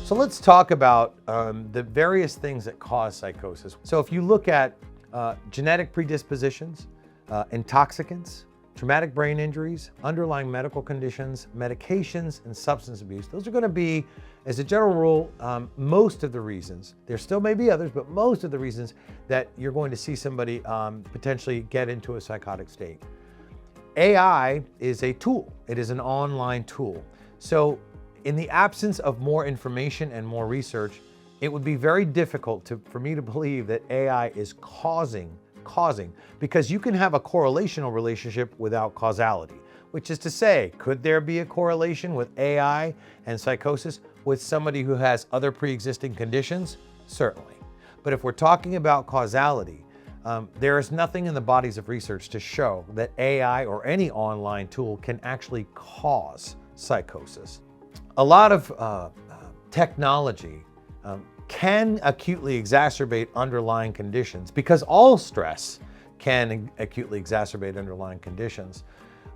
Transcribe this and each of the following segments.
So let's talk about the various things that cause psychosis. So if you look at genetic predispositions, intoxicants, traumatic brain injuries, underlying medical conditions, medications, and substance abuse, those are going to be, as a general rule, most of the reasons. There still may be others, but most of the reasons that you're going to see somebody potentially get into a psychotic state. AI is a tool. It is an online tool. So in the absence of more information and more research, it would be very difficult for me to believe that AI is causing, because you can have a correlational relationship without causality, which is to say, could there be a correlation with AI and psychosis with somebody who has other pre-existing conditions? Certainly. But if we're talking about causality, there is nothing in the bodies of research to show that AI or any online tool can actually cause psychosis. A lot of technology can acutely exacerbate underlying conditions, because all stress can acutely exacerbate underlying conditions.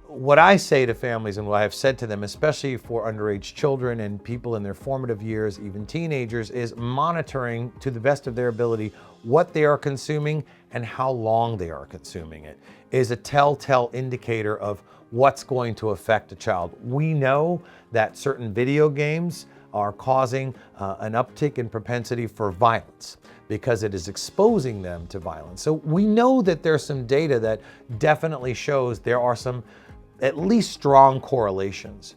What I say to families, and what I've said to them, especially for underage children and people in their formative years, even teenagers, is monitoring to the best of their ability what they are consuming and how long they are consuming it is a telltale indicator of what's going to affect a child. We know that certain video games are causing an uptick in propensity for violence because it is exposing them to violence. So we know that there's some data that definitely shows there are some at least strong correlations.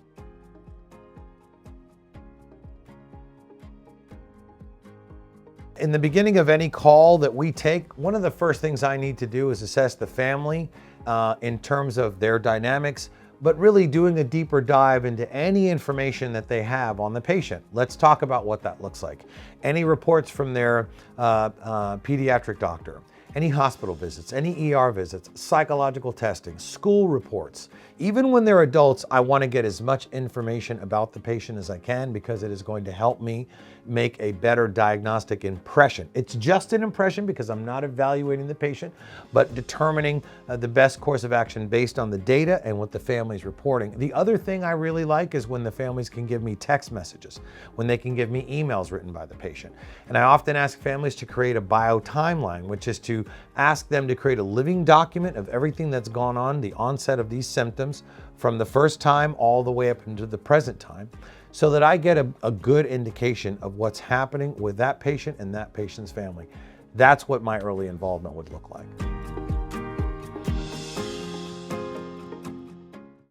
In the beginning of any call that we take, one of the first things I need to do is assess the family in terms of their dynamics, but really doing a deeper dive into any information that they have on the patient. Let's talk about what that looks like. Any reports from their pediatric doctor, any hospital visits, any ER visits, psychological testing, school reports. Even when they're adults, I want to get as much information about the patient as I can, because it is going to help me make a better diagnostic impression. It's just an impression because I'm not evaluating the patient, but determining the best course of action based on the data and what the family's reporting. The other thing I really like is when the families can give me text messages, when they can give me emails written by the patient. And I often ask families to create a bio timeline, which is to ask them to create a living document of everything that's gone on, the onset of these symptoms, from the first time all the way up into the present time, so that I get a good indication of what's happening with that patient and that patient's family. That's what my early involvement would look like.